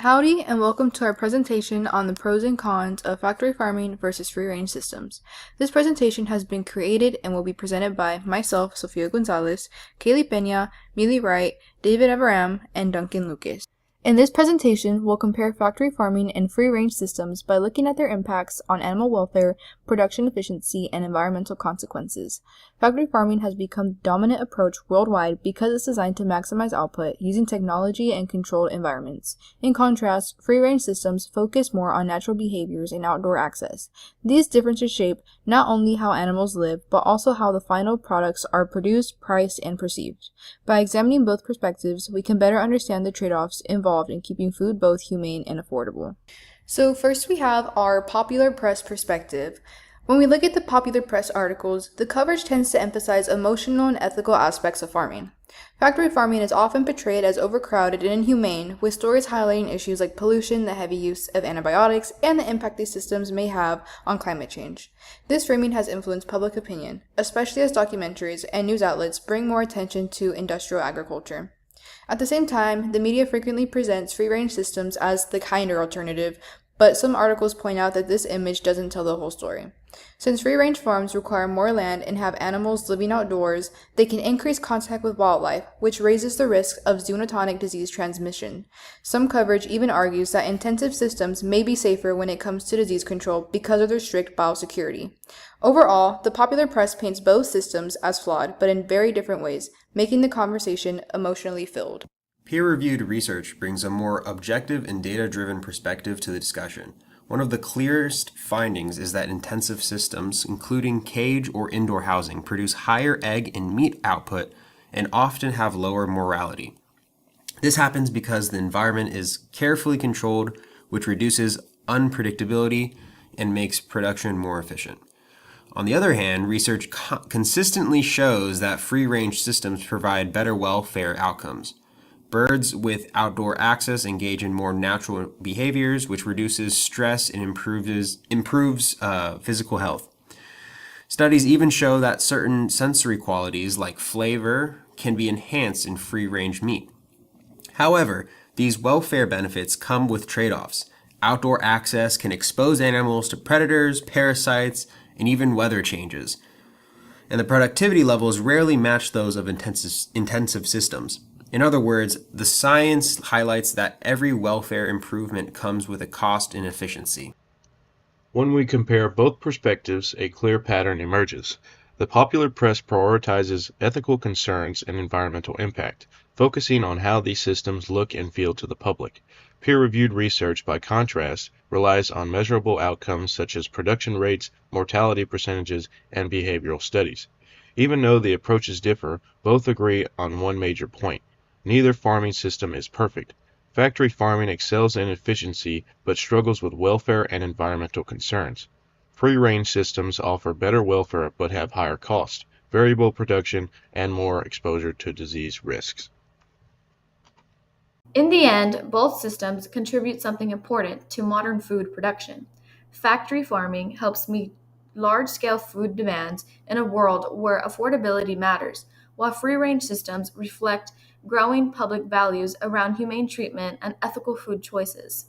Howdy, and welcome to our presentation on the pros and cons of factory farming versus free-range systems. This presentation has been created and will be presented by myself, Sofia Gonzalez, Kaylee Pena, Millie Wright, David Avaram, and Duncan Lucas. In this presentation, we'll compare factory farming and free-range systems by looking at their impacts on animal welfare, production efficiency, and environmental consequences. Factory farming has become the dominant approach worldwide because it's designed to maximize output using technology and controlled environments. In contrast, free-range systems focus more on natural behaviors and outdoor access. These differences shape not only how animals live, but also how the final products are produced, priced, and perceived. By examining both perspectives, we can better understand the trade-offs involved in keeping food both humane and affordable. So first we have our popular press perspective. When we look at the popular press articles, the coverage tends to emphasize emotional and ethical aspects of farming. Factory farming is often portrayed as overcrowded and inhumane, with stories highlighting issues like pollution, the heavy use of antibiotics, and the impact these systems may have on climate change. This framing has influenced public opinion, especially as documentaries and news outlets bring more attention to industrial agriculture. At the same time, the media frequently presents free-range systems as the kinder alternative, but some articles point out that this image doesn't tell the whole story. Since free-range farms require more land and have animals living outdoors, they can increase contact with wildlife, which raises the risk of zoonotic disease transmission. Some coverage even argues that intensive systems may be safer when it comes to disease control because of their strict biosecurity. Overall, the popular press paints both systems as flawed, but in very different ways, making the conversation emotionally filled. Peer-reviewed research brings a more objective and data-driven perspective to the discussion. One of the clearest findings is that intensive systems, including cage or indoor housing, produce higher egg and meat output and often have lower mortality. This happens because the environment is carefully controlled, which reduces unpredictability and makes production more efficient. On the other hand, research consistently shows that free-range systems provide better welfare outcomes. Birds with outdoor access engage in more natural behaviors, which reduces stress and improves physical health. Studies even show that certain sensory qualities, like flavor, can be enhanced in free-range meat. However, these welfare benefits come with trade-offs. Outdoor access can expose animals to predators, parasites, and even weather changes. And the productivity levels rarely match those of intensive systems. In other words, the science highlights that every welfare improvement comes with a cost and efficiency. When we compare both perspectives, a clear pattern emerges. The popular press prioritizes ethical concerns and environmental impact, focusing on how these systems look and feel to the public. Peer-reviewed research, by contrast, relies on measurable outcomes such as production rates, mortality percentages, and behavioral studies. Even though the approaches differ, both agree on one major point. Neither farming system is perfect. Factory farming excels in efficiency but struggles with welfare and environmental concerns. Free-range systems offer better welfare but have higher cost, variable production, and more exposure to disease risks. In the end, both systems contribute something important to modern food production. Factory farming helps meet large-scale food demands in a world where affordability matters, while free-range systems reflect growing public values around humane treatment and ethical food choices.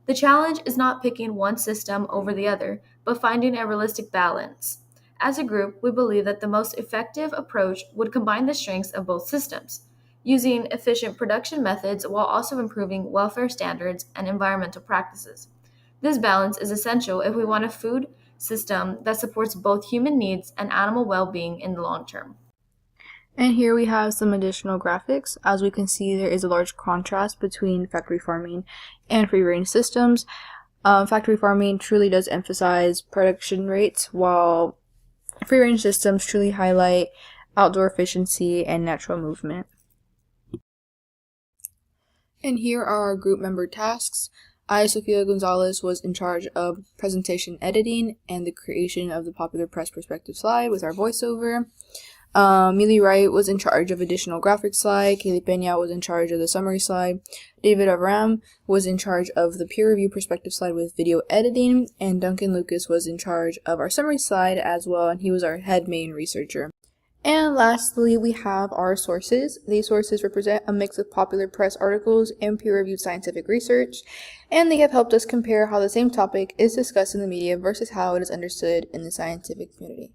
The challenge is not picking one system over the other, but finding a realistic balance. As a group, we believe that the most effective approach would combine the strengths of both systems, using efficient production methods while also improving welfare standards and environmental practices. This balance is essential if we want a food system that supports both human needs and animal well-being in the long term. And here we have some additional graphics. As we can see, there is a large contrast between factory farming and free-range systems. Factory farming truly does emphasize production rates, while free-range systems truly highlight outdoor efficiency and natural movement. And here are our group member tasks. I, Sofia Gonzalez, was in charge of presentation editing and the creation of the popular press perspective slide with our voiceover. Millie Wright was in charge of additional graphic slide. Kaylee Pena was in charge of the summary slide. David Avaram was in charge of the peer review perspective slide with video editing. And Duncan Lucas was in charge of our summary slide as well, and he was our head main researcher. And lastly, we have our sources. These sources represent a mix of popular press articles and peer-reviewed scientific research, and they have helped us compare how the same topic is discussed in the media versus how it is understood in the scientific community.